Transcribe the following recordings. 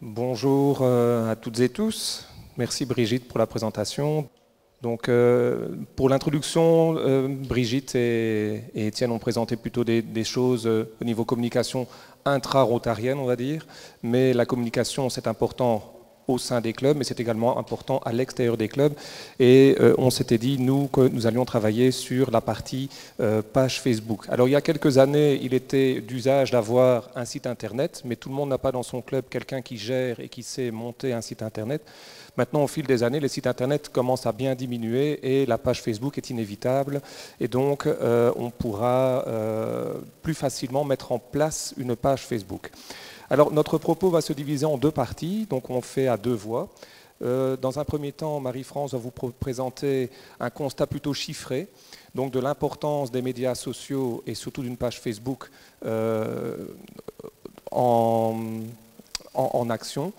Bonjour à toutes et tous. Merci Brigitte pour la présentation. Donc, pour l'introduction, Brigitte et Étienne ont présenté plutôt des choses au niveau communication intra-rotarienne, on va dire. Mais la communication, c'est important au sein des clubs, mais c'est également important à l'extérieur des clubs. Et on s'était dit, nous, que nous allions travailler sur la partie page Facebook. Alors, il y a quelques années, il était d'usage d'avoir un site Internet, mais tout le monde n'a pas dans son club quelqu'un qui gère et qui sait monter un site Internet. Maintenant, au fil des années, les sites Internet commencent à bien diminuer et la page Facebook est inévitable. Et donc, on pourra plus facilement mettre en place une page Facebook. Alors, notre propos va se diviser en deux parties, donc on fait à deux voix. Dans un premier temps, Marie-France va vous présenter un constat plutôt chiffré, donc de l'importance des médias sociaux et surtout d'une page Facebook en action.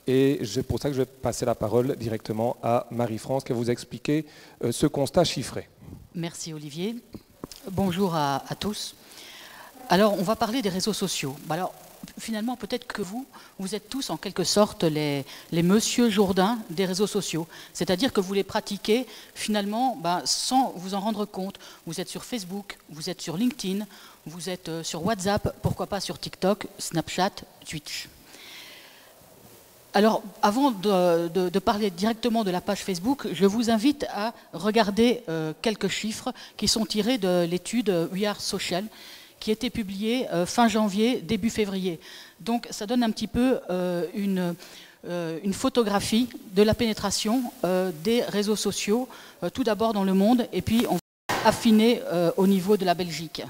Et c'est pour ça que je vais passer la parole directement à Marie-France qui va vous expliquer ce constat chiffré. Merci Olivier. Bonjour à tous. Alors, on va parler des réseaux sociaux. Alors, finalement, peut-être que vous êtes tous en quelque sorte les Monsieur Jourdain des réseaux sociaux. C'est-à-dire que vous les pratiquez finalement sans vous en rendre compte. Vous êtes sur Facebook, vous êtes sur LinkedIn, vous êtes sur WhatsApp, pourquoi pas sur TikTok, Snapchat, Twitch. Alors, avant de parler directement de la page Facebook, je vous invite à regarder quelques chiffres qui sont tirés de l'étude We Are Social, qui a été publiée fin janvier, début février. Donc, ça donne un petit peu une photographie de la pénétration des réseaux sociaux, tout d'abord dans le monde, et puis on va affiner au niveau de la Belgique.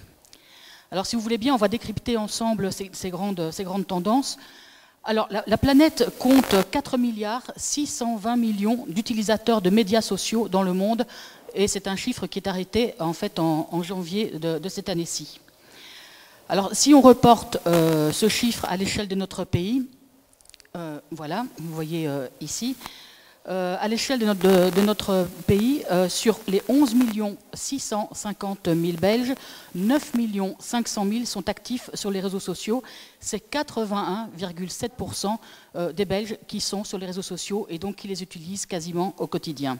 Alors, si vous voulez bien, on va décrypter ensemble ces grandes tendances. Alors, la planète compte 4 milliards 620 millions d'utilisateurs de médias sociaux dans le monde, et c'est un chiffre qui est arrêté en fait en janvier de cette année-ci. Alors, si on reporte ce chiffre à l'échelle de notre pays, voilà, vous voyez ici, à l'échelle de notre pays, sur les 11 650 000 Belges, 9 500 000 sont actifs sur les réseaux sociaux. C'est 81,7% des Belges qui sont sur les réseaux sociaux et donc qui les utilisent quasiment au quotidien.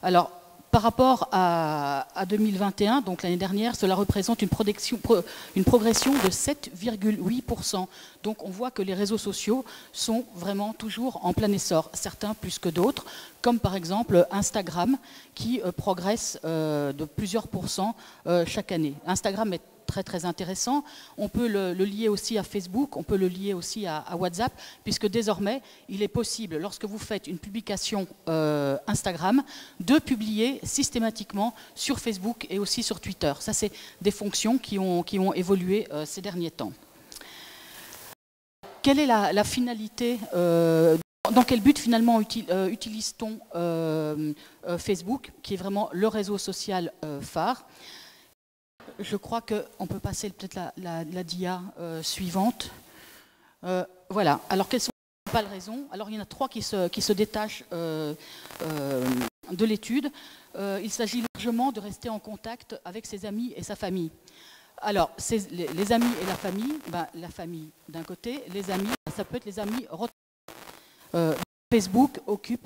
Alors, par rapport à 2021, donc l'année dernière, cela représente une progression de 7,8%. Donc on voit que les réseaux sociaux sont vraiment toujours en plein essor, certains plus que d'autres, comme par exemple Instagram, qui progresse de plusieurs pourcents chaque année. Instagram est très intéressant. On peut le lier aussi à Facebook, on peut le lier aussi à WhatsApp, puisque désormais, il est possible, lorsque vous faites une publication Instagram, de publier systématiquement sur Facebook et aussi sur Twitter. Ça, c'est des fonctions qui ont évolué ces derniers temps. Quelle est la finalité dans quel but finalement utilise-t-on Facebook, qui est vraiment le réseau social phare? Je crois qu'on peut passer peut-être la dia suivante. Voilà. Alors, quelles sont les principales raisons? Alors, il y en a trois qui se détachent de l'étude. Il s'agit largement de rester en contact avec ses amis et sa famille. Alors, les amis et la famille d'un côté, les amis, ça peut être les amis. Facebook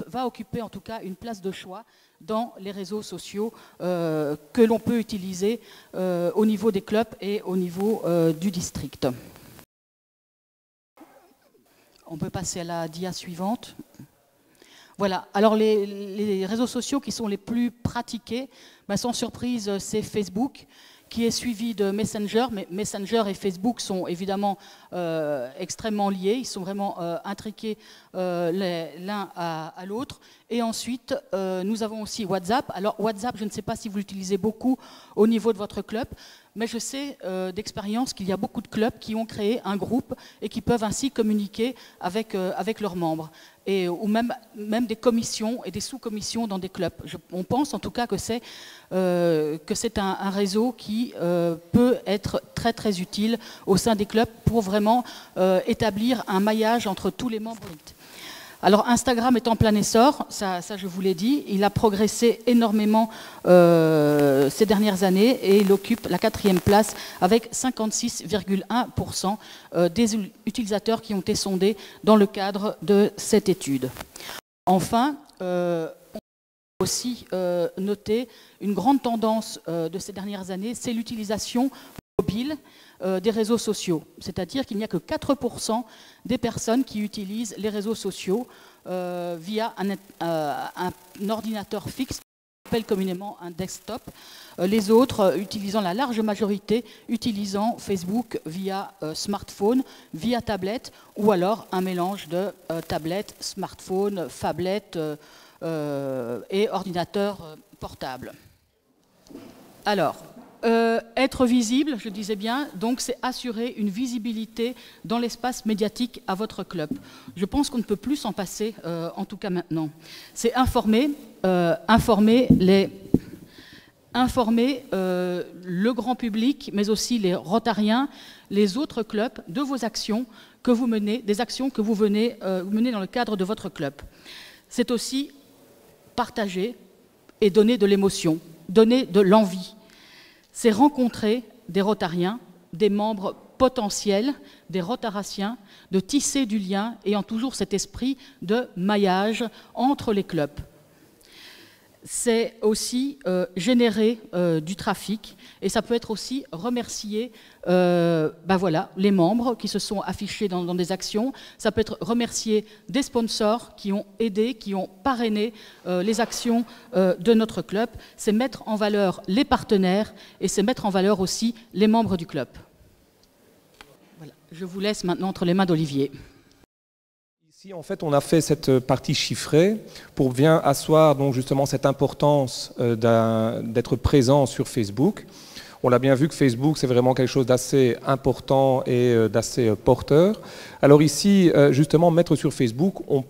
va occuper en tout cas une place de choix dans les réseaux sociaux que l'on peut utiliser au niveau des clubs et au niveau du district. On peut passer à la dia suivante. Voilà, alors les réseaux sociaux qui sont les plus pratiqués, sans surprise, c'est Facebook, qui est suivi de Messenger, mais Messenger et Facebook sont évidemment extrêmement liés, ils sont vraiment intriqués l'un à l'autre. Et ensuite, nous avons aussi WhatsApp. Alors WhatsApp, je ne sais pas si vous l'utilisez beaucoup au niveau de votre club, mais je sais d'expérience qu'il y a beaucoup de clubs qui ont créé un groupe et qui peuvent ainsi communiquer avec leurs membres. Ou même des commissions et des sous-commissions dans des clubs. On pense en tout cas que c'est un réseau qui peut être très utile au sein des clubs pour vraiment établir un maillage entre tous les membres. Alors Instagram est en plein essor, ça je vous l'ai dit, il a progressé énormément ces dernières années et il occupe la 4e place avec 56,1% des utilisateurs qui ont été sondés dans le cadre de cette étude. Enfin, on peut aussi noter une grande tendance de ces dernières années, c'est l'utilisation mobile des réseaux sociaux. C'est-à-dire qu'il n'y a que 4% des personnes qui utilisent les réseaux sociaux via un ordinateur fixe, qu'on appelle communément un desktop. Les autres, utilisant la large majorité, utilisant Facebook via smartphone, via tablette, ou alors un mélange de tablette, smartphone, phablette et ordinateur portable. Alors, être visible, je disais bien, donc c'est assurer une visibilité dans l'espace médiatique à votre club. Je pense qu'on ne peut plus s'en passer, en tout cas maintenant. C'est informer le grand public, mais aussi les Rotariens, les autres clubs, de vos actions que vous menez, des actions que vous menez dans le cadre de votre club. C'est aussi partager et donner de l'émotion, donner de l'envie. C'est rencontrer des Rotariens, des membres potentiels, des Rotaraciens, de tisser du lien, ayant toujours cet esprit de maillage entre les clubs. C'est aussi générer du trafic, et ça peut être aussi remercier les membres qui se sont affichés dans des actions. Ça peut être remercier des sponsors qui ont aidé, qui ont parrainé les actions de notre club. C'est mettre en valeur les partenaires et c'est mettre en valeur aussi les membres du club. Voilà. Je vous laisse maintenant entre les mains d'Olivier. Ici, en fait, on a fait cette partie chiffrée pour bien asseoir donc justement cette importance d'être présent sur Facebook. On l'a bien vu que Facebook, c'est vraiment quelque chose d'assez important et d'assez porteur. Alors ici, justement, mettre sur Facebook, on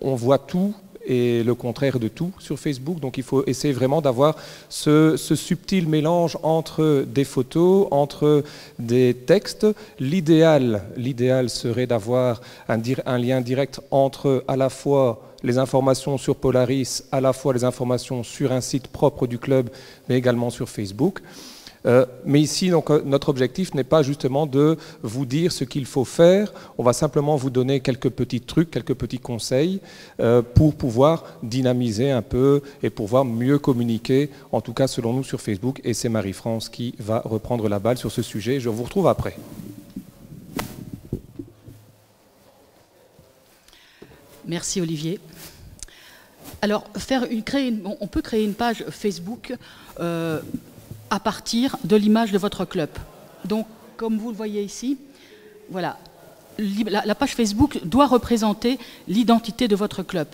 voit tout et le contraire de tout sur Facebook. Donc il faut essayer vraiment d'avoir ce subtil mélange entre des photos, entre des textes. L'idéal serait d'avoir un lien direct entre à la fois les informations sur Polaris, à la fois les informations sur un site propre du club, mais également sur Facebook. Mais ici, donc, notre objectif n'est pas justement de vous dire ce qu'il faut faire. On va simplement vous donner quelques petits trucs, quelques petits conseils pour pouvoir dynamiser un peu et pouvoir mieux communiquer, en tout cas selon nous sur Facebook. Et c'est Marie-France qui va reprendre la balle sur ce sujet. Je vous retrouve après. Merci Olivier. Alors, on peut créer une page Facebook à partir de l'image de votre club. Donc, comme vous le voyez ici, voilà, la page Facebook doit représenter l'identité de votre club.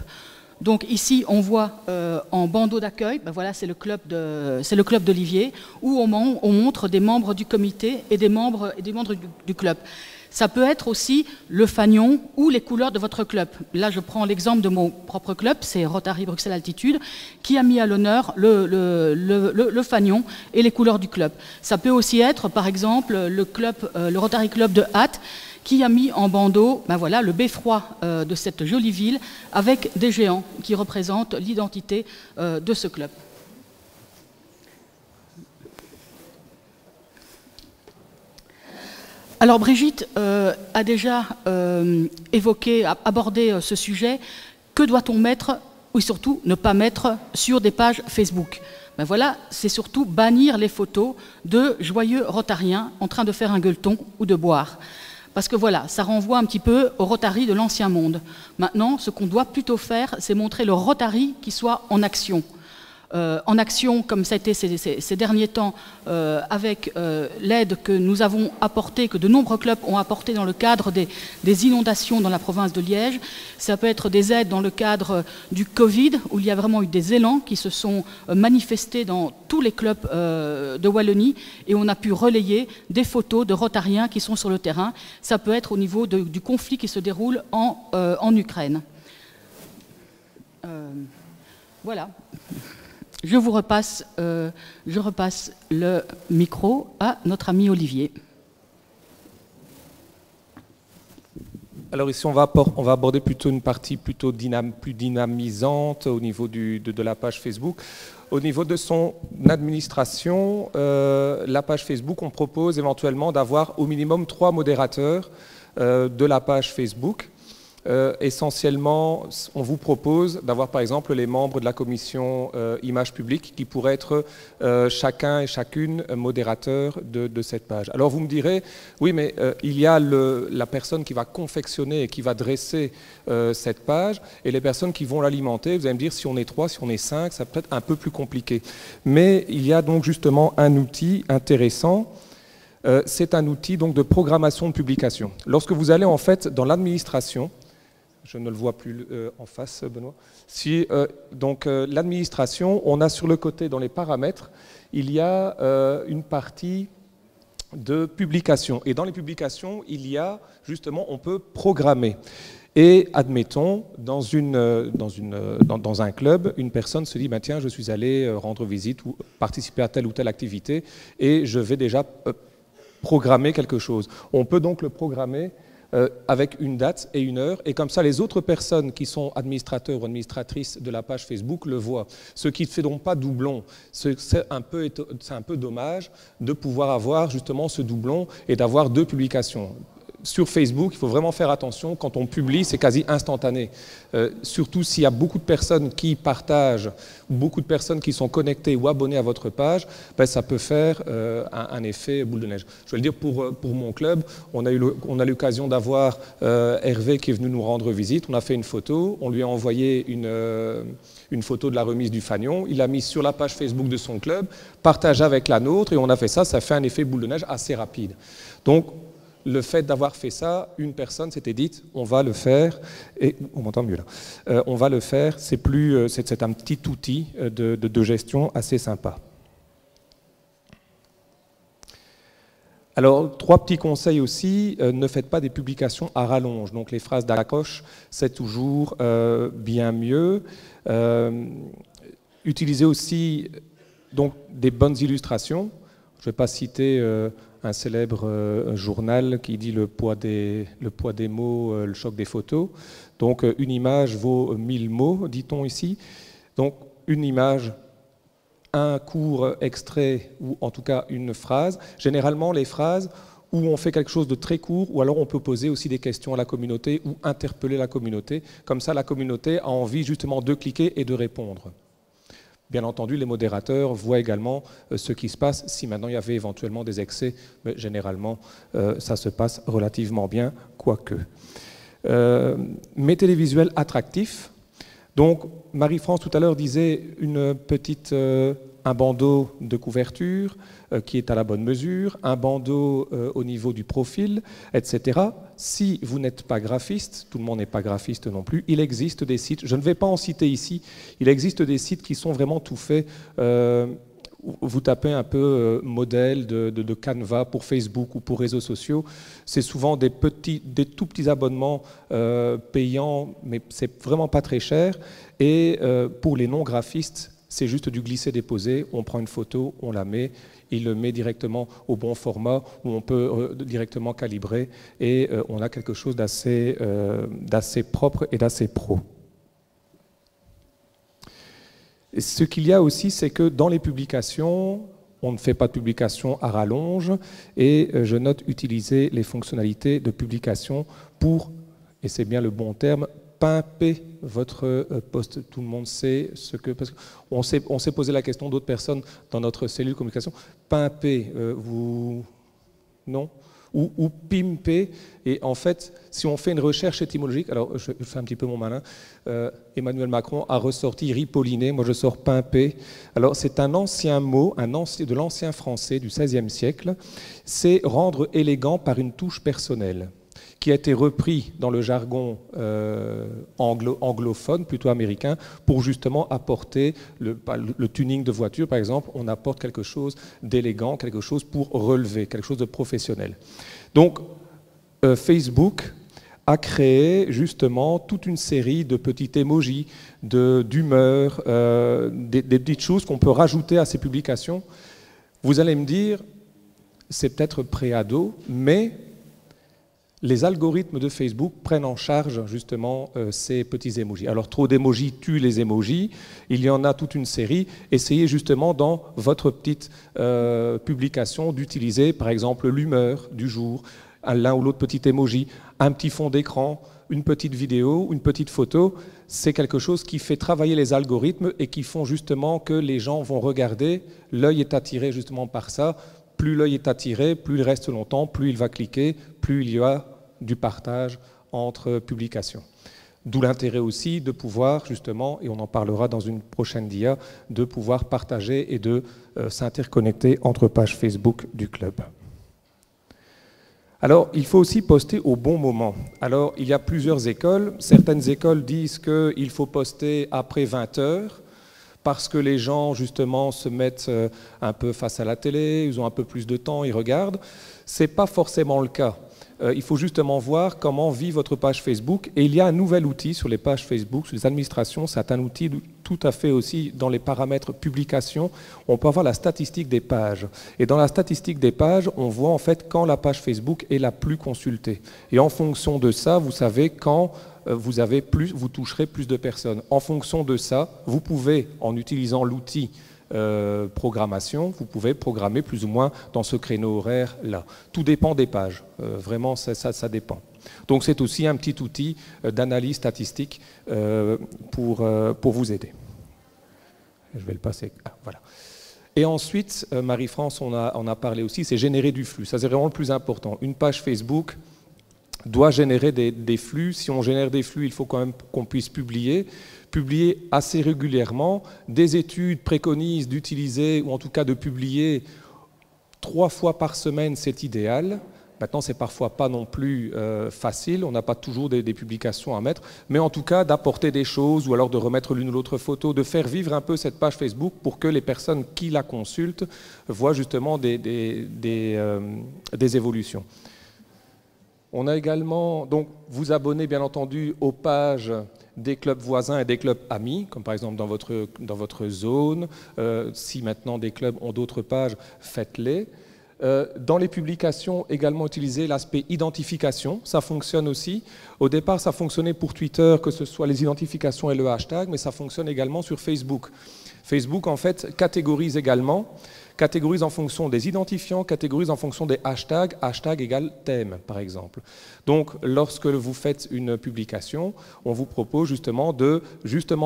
Donc ici, on voit en bandeau d'accueil, voilà, c'est le club d'Olivier, où on montre des membres du comité et des membres du club. Ça peut être aussi le fanion ou les couleurs de votre club. Là, je prends l'exemple de mon propre club, c'est Rotary Bruxelles Altitude, qui a mis à l'honneur le fanion et les couleurs du club. Ça peut aussi être, par exemple, le Rotary Club de Hatt, qui a mis en bandeau voilà, le beffroi de cette jolie ville avec des géants qui représentent l'identité de ce club. Alors Brigitte a déjà abordé ce sujet. Que doit-on mettre, ou surtout ne pas mettre sur des pages Facebook? Voilà, c'est surtout bannir les photos de joyeux rotariens en train de faire un gueuleton ou de boire. Parce que voilà, ça renvoie un petit peu au Rotary de l'ancien monde. Maintenant, ce qu'on doit plutôt faire, c'est montrer le Rotary qui soit en action. En action, comme ça a été ces derniers temps, avec l'aide que nous avons apportée, que de nombreux clubs ont apporté dans le cadre des inondations dans la province de Liège. Ça peut être des aides dans le cadre du Covid, où il y a vraiment eu des élans qui se sont manifestés dans tous les clubs de Wallonie, et on a pu relayer des photos de Rotariens qui sont sur le terrain. Ça peut être au niveau du conflit qui se déroule en Ukraine. Voilà. Je repasse le micro à notre ami Olivier. Alors ici, on va aborder plutôt une partie plutôt plus dynamisante au niveau de la page Facebook. Au niveau de son administration, la page Facebook, on propose éventuellement d'avoir au minimum 3 modérateurs de la page Facebook. Essentiellement, on vous propose d'avoir par exemple les membres de la commission images publiques qui pourraient être chacun et chacune modérateur de cette page. Alors vous me direz, oui mais il y a la personne qui va confectionner et qui va dresser cette page et les personnes qui vont l'alimenter. Vous allez me dire si on est 3, si on est 5, ça peut être un peu plus compliqué. Mais il y a donc justement un outil intéressant. C'est un outil donc de programmation de publication. Lorsque vous allez en fait dans l'administration, je ne le vois plus en face, Benoît. Si, l'administration, on a sur le côté, dans les paramètres, il y a une partie de publication. Et dans les publications, il y a, justement, on peut programmer. Et admettons, dans un club, une personne se dit, ben, tiens, je suis allé rendre visite ou participer à telle ou telle activité et je vais déjà programmer quelque chose. On peut donc le programmer avec une date et une heure, et comme ça les autres personnes qui sont administrateurs ou administratrices de la page Facebook le voient. Ce qui ne fait donc pas doublon. C'est un peu dommage de pouvoir avoir justement ce doublon et d'avoir 2 publications. Sur Facebook, il faut vraiment faire attention, quand on publie, c'est quasi instantané. Surtout s'il y a beaucoup de personnes qui partagent, beaucoup de personnes qui sont connectées ou abonnées à votre page, ben, ça peut faire un effet boule de neige. Je vais le dire pour mon club, on a l'occasion d'avoir Hervé qui est venu nous rendre visite, on a fait une photo, on lui a envoyé une photo de la remise du fanion, il l'a mise sur la page Facebook de son club, partagée avec la nôtre, et on a fait ça fait un effet boule de neige assez rapide. Donc, le fait d'avoir fait ça, une personne s'était dite, on va le faire, et on m'entend mieux là, on va le faire, c'est un petit outil de gestion assez sympa. Alors, 3 petits conseils aussi, ne faites pas des publications à rallonge, donc les phrases d'accroche, c'est toujours bien mieux. Utilisez aussi donc, des bonnes illustrations, je ne vais pas citer un célèbre journal qui dit le poids des mots, le choc des photos. Donc une image vaut 1000 mots, dit-on ici. Donc une image, un court extrait ou en tout cas une phrase. Généralement les phrases où on fait quelque chose de très court ou alors on peut poser aussi des questions à la communauté ou interpeller la communauté. Comme ça la communauté a envie justement de cliquer et de répondre. Bien entendu, les modérateurs voient également ce qui se passe. Si maintenant il y avait éventuellement des excès, mais généralement, ça se passe relativement bien, quoique. Mettez les visuels attractifs. Donc, Marie-France, tout à l'heure, disait un bandeau de couverture qui est à la bonne mesure, un bandeau au niveau du profil, etc. Si vous n'êtes pas graphiste, tout le monde n'est pas graphiste non plus, il existe des sites, je ne vais pas en citer ici, il existe des sites qui sont vraiment tout faits. Vous tapez un peu modèle de Canva pour Facebook ou pour réseaux sociaux, c'est souvent des tout petits abonnements payants, mais c'est vraiment pas très cher. Et pour les non-graphistes, c'est juste du glisser-déposer, on prend une photo, on la met, il le met directement au bon format où on peut directement calibrer et on a quelque chose d'assez propre et d'assez pro. Et ce qu'il y a aussi, c'est que dans les publications, on ne fait pas de publication à rallonge et je note utiliser les fonctionnalités de publication pour, et c'est bien le bon terme, pimper votre post. Tout le monde sait ce que... Parce qu'on s'est posé la question, d'autres personnes dans notre cellule communication, pimper, vous... Non ? Ou pimper. Et en fait, si on fait une recherche étymologique, alors je fais un petit peu mon malin, Emmanuel Macron a ressorti ripolliner, moi je sors pimper. Alors c'est un ancien mot, de l'ancien français du XVIe siècle, c'est rendre élégant par une touche personnelle, qui a été repris dans le jargon anglophone, plutôt américain, pour justement apporter le tuning de voiture, par exemple, on apporte quelque chose d'élégant, quelque chose pour relever, quelque chose de professionnel. Donc, Facebook a créé justement toute une série de petits emojis, d'humeur, des petites choses qu'on peut rajouter à ces publications. Vous allez me dire, c'est peut-être pré-ado, mais les algorithmes de Facebook prennent en charge justement ces petits emojis. Alors trop d'emojis tuent les emojis, il y en a toute une série. Essayez justement dans votre petite publication d'utiliser par exemple l'humeur du jour, l'un ou l'autre petit emoji, un petit fond d'écran, une petite vidéo, une petite photo. C'est quelque chose qui fait travailler les algorithmes et qui font justement que les gens vont regarder, l'œil est attiré justement par ça. Plus l'œil est attiré, plus il reste longtemps, plus il va cliquer, plus il y a du partage entre publications. D'où l'intérêt aussi de pouvoir justement, et on en parlera dans une prochaine dia, de pouvoir partager et de s'interconnecter entre pages Facebook du club. Alors, il faut aussi poster au bon moment. Alors, il y a plusieurs écoles. Certaines écoles disent qu'il faut poster après 20 heures, parce que les gens, justement, se mettent un peu face à la télé, ils ont un peu plus de temps, ils regardent. Ce n'est pas forcément le cas. Il faut justement voir comment vit votre page Facebook. Et il y a un nouvel outil sur les pages Facebook, sur les administrations. C'est un outil tout à fait aussi dans les paramètres publication. On peut avoir la statistique des pages. Et dans la statistique des pages, on voit en fait quand la page Facebook est la plus consultée. Et en fonction de ça, vous savez quand vous toucherez plus de personnes. En fonction de ça, vous pouvez, en utilisant l'outil programmation, vous pouvez programmer plus ou moins dans ce créneau horaire-là. Tout dépend des pages. Vraiment, ça dépend. Donc c'est aussi un petit outil d'analyse statistique pour vous aider. Je vais le passer. Ah, voilà. Et ensuite, Marie-France, on a parlé aussi, c'est générer du flux. Ça, c'est vraiment le plus important. Une page Facebook doit générer des flux. Si on génère des flux, il faut quand même qu'on puisse publier assez régulièrement. Des études préconisent d'utiliser, ou en tout cas de publier 3 fois par semaine, c'est idéal. Maintenant, c'est parfois pas non plus facile, on n'a pas toujours des publications à mettre, mais en tout cas d'apporter des choses, ou alors de remettre l'une ou l'autre photo, de faire vivre un peu cette page Facebook pour que les personnes qui la consultent voient justement des évolutions. On a également, donc, vous abonner bien entendu aux pages des clubs voisins et des clubs amis, comme par exemple dans votre zone. Si maintenant des clubs ont d'autres pages, faites-les. Dans les publications, également utiliser l'aspect identification, ça fonctionne aussi. Au départ, ça fonctionnait pour Twitter, que ce soit les identifications et le hashtag, mais ça fonctionne également sur Facebook. Facebook, en fait, catégorise en fonction des identifiants, catégorise en fonction des hashtags, hashtag égale thème, par exemple. Donc, lorsque vous faites une publication, on vous propose justement de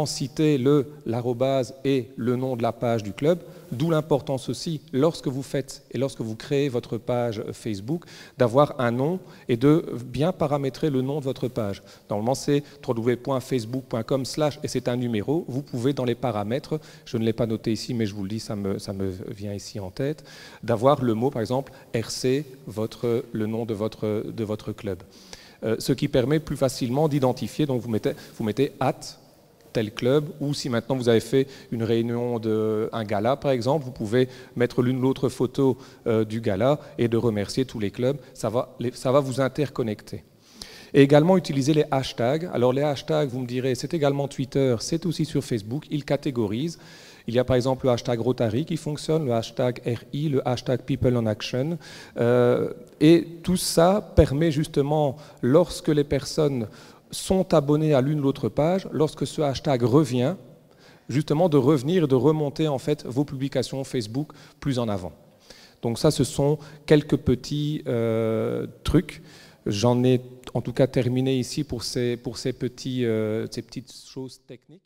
citer l'arrobase et le nom de la page du club, d'où l'importance aussi, lorsque vous faites et lorsque vous créez votre page Facebook, d'avoir un nom et de bien paramétrer le nom de votre page. Normalement, c'est www.facebook.com/ et c'est un numéro. Vous pouvez, dans les paramètres, je ne l'ai pas noté ici, mais je vous le dis, ça me vient ici en tête, d'avoir le mot, par exemple, RC, le nom de votre club. Ce qui permet plus facilement d'identifier, donc vous mettez tel club, ou si maintenant vous avez fait une réunion un gala par exemple, vous pouvez mettre l'une ou l'autre photo du gala et de remercier tous les clubs, ça va vous interconnecter. Et également utiliser les hashtags. Alors les hashtags, vous me direz, c'est également Twitter, c'est aussi sur Facebook, ils catégorisent. Il y a par exemple le hashtag Rotary qui fonctionne, le hashtag RI, le hashtag People in Action. Et tout ça permet justement, lorsque les personnes sont abonnés à l'une ou l'autre page, lorsque ce hashtag revient, justement de revenir et de remonter en fait vos publications Facebook plus en avant. Donc ça, ce sont quelques petits trucs. J'en ai en tout cas terminé ici pour ces petites choses techniques.